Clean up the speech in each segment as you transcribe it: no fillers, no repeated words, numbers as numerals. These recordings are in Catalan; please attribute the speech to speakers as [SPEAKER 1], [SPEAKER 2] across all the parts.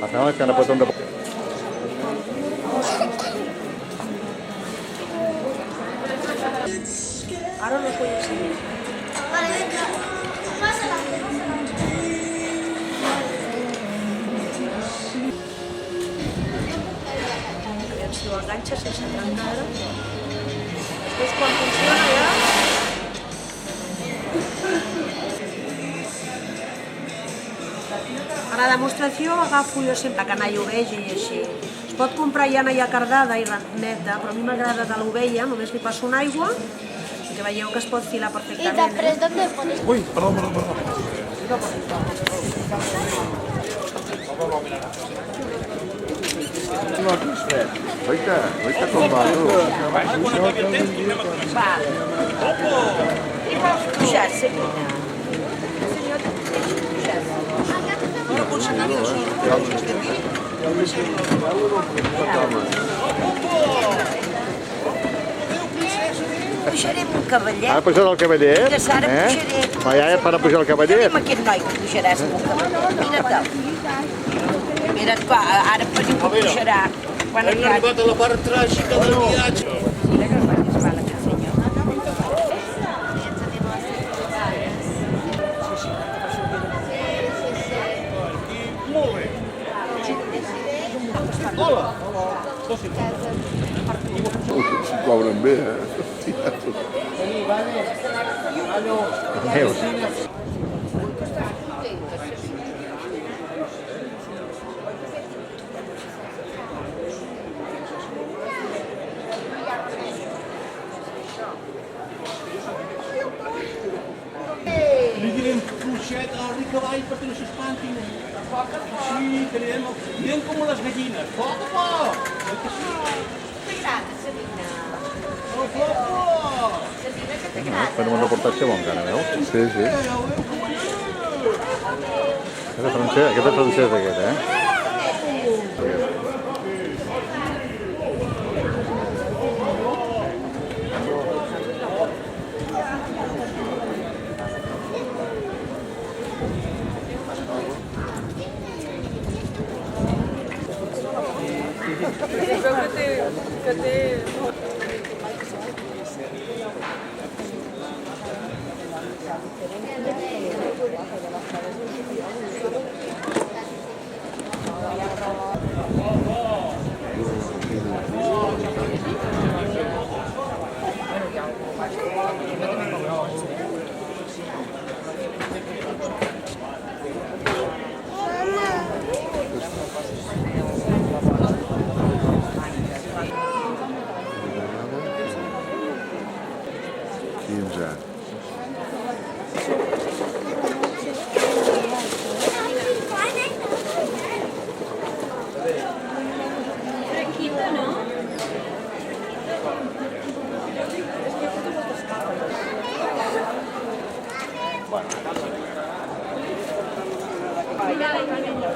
[SPEAKER 1] Hacemos que no puedo un
[SPEAKER 2] Ahora no puedo seguir.
[SPEAKER 3] Vale, venga. Pásala.
[SPEAKER 2] Aviam si ho enganxa sense trencar. Després quan funciona ja... A la demostració agafo jo sempre que anar vegi i així. Es pot comprar llana ja cardada i neta, però a mi m'agrada de l'ovella, només li passo una aigua i que veieu que es pot filar
[SPEAKER 3] Y
[SPEAKER 2] perfectament.
[SPEAKER 3] después, ¿dónde pones?
[SPEAKER 1] Uy, perdón. Oita com va, tu?
[SPEAKER 2] Va. I vols pujar, Celina? Senyor, pujar.
[SPEAKER 4] Una concessionària de sort.
[SPEAKER 5] Pujarem un cavallet.
[SPEAKER 1] Ara pujarà el cavallet?
[SPEAKER 5] Que Sara pujaré.
[SPEAKER 1] Ma iaia para pujar el cavallet?
[SPEAKER 5] Amb aquest noi que pujaràs amb un cavallet. Mira-te'l. Mira't, va, ara per que pujarà. Quan
[SPEAKER 4] Hem arribat a la part tràgica del viatge.
[SPEAKER 5] Mira que no facis mal, aquest senyor.
[SPEAKER 1] Cobren bé, Neus.
[SPEAKER 4] Li direm fluixet al ric cavall perquè no s'espantin. Així, direm com les gallines. Poc a poc.
[SPEAKER 3] T'agrada, Sabina?
[SPEAKER 4] Oh, poc a poc.
[SPEAKER 3] Sabina, que t'agrada?
[SPEAKER 1] Fem un reportatge bon, encara, veus? Sí, sí. Aquest és francès, aquest,
[SPEAKER 3] Tranquila, ¿no?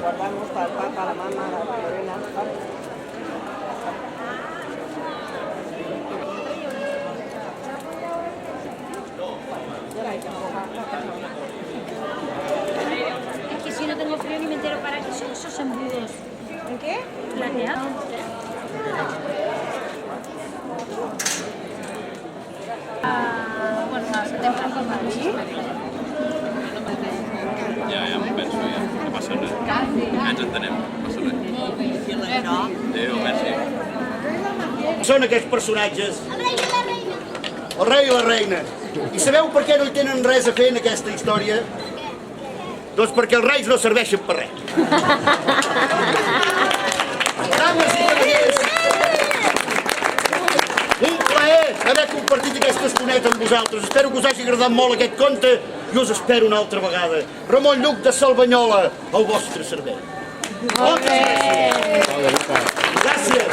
[SPEAKER 2] Guardamos para el papá, la mamá, la Lorena.
[SPEAKER 3] Es que si no tengo frío ni me entero para qué son esos embudos.
[SPEAKER 2] ¿En qué?
[SPEAKER 3] Plateados. Bueno, no, se te pasa mal.
[SPEAKER 6] Ja m'ho penso, ja. No passa res. Ja ens entenem, no passa res. Adéu, merci.
[SPEAKER 4] Són aquests personatges? El rei i la reina. I sabeu per què no hi tenen res a fer en aquesta història? Doncs perquè els reis no serveixen per res. Dames i cavallers, un plaer haver compartit aquesta estoneta amb vosaltres. Espero que us hagi agradat molt aquest conte i us espero una altra vegada. Ramon Lluc de Salvanyola, al vostre servei. Moltes gràcies. Gràcies.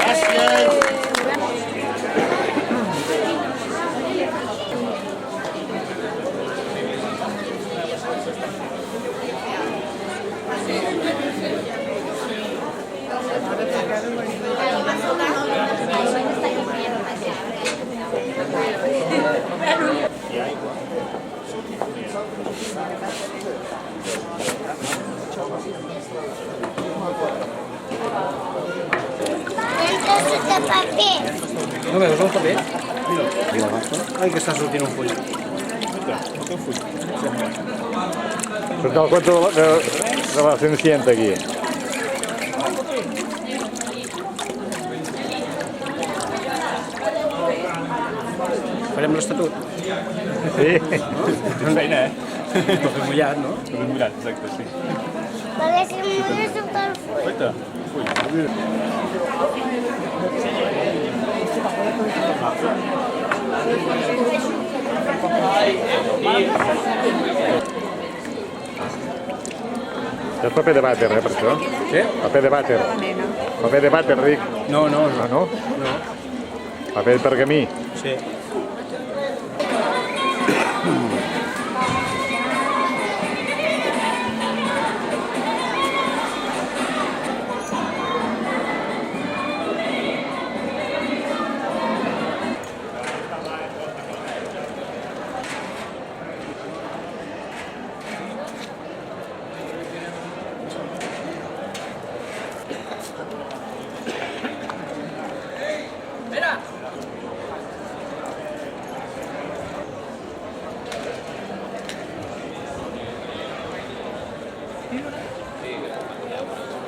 [SPEAKER 4] Gràcies.
[SPEAKER 3] Thank you.
[SPEAKER 7] paper.
[SPEAKER 8] No veus el paper? Mira. Ai, que està sortint un full.
[SPEAKER 1] Surt el cuento de la Cenicienta aquí.
[SPEAKER 8] Farem l'estatut.
[SPEAKER 1] Sí.
[SPEAKER 8] És feina, Paper mullat, no?
[SPEAKER 6] Paper mullat, exacte, sí.
[SPEAKER 7] Perquè si m'he sortit el full.
[SPEAKER 6] Oita, full.
[SPEAKER 1] És paper de vàter, per això?
[SPEAKER 8] Què?
[SPEAKER 1] Paper de vàter. Paper de vàter, dic.
[SPEAKER 8] No, no,
[SPEAKER 1] Ah,
[SPEAKER 8] no.
[SPEAKER 1] no?
[SPEAKER 8] No.
[SPEAKER 1] Paper de pergamí.
[SPEAKER 8] Sí.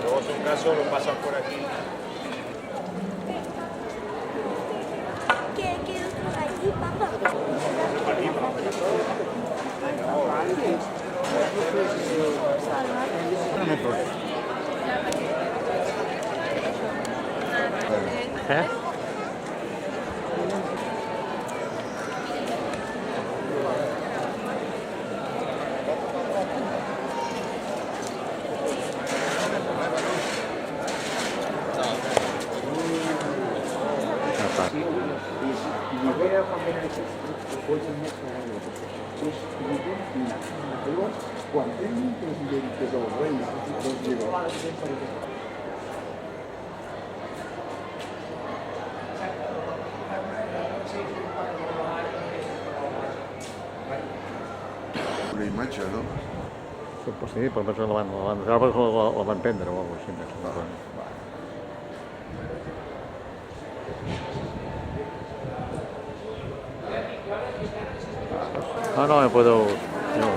[SPEAKER 4] Luego, si un caso, lo pasan por aquí.
[SPEAKER 7] ¿Qué otro hay aquí, papá?
[SPEAKER 1] Eh?
[SPEAKER 9] Quan tenen un president que és el rei, doncs llavors
[SPEAKER 10] una imatge, no?
[SPEAKER 1] Sí, però penso que la van prendre o alguna cosa així. No, no, me puedo... No.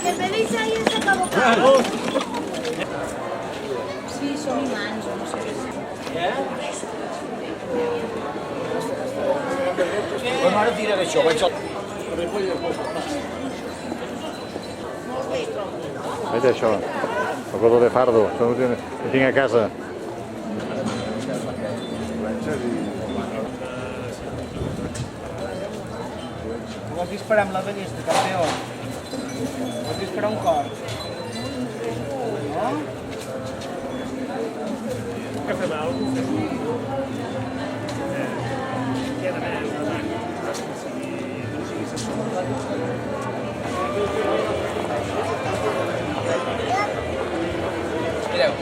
[SPEAKER 7] Que el bebé s'ha acabó.
[SPEAKER 3] Sí, són imants o no sé què.
[SPEAKER 4] Bueno, ara tira d'això, vaig al...
[SPEAKER 1] Veig això, el color de fardo, això ho tinc a casa.
[SPEAKER 8] Vols disparar amb la ballesta, campió? Vols disparar un cor? No? Que fem alguna Mireu.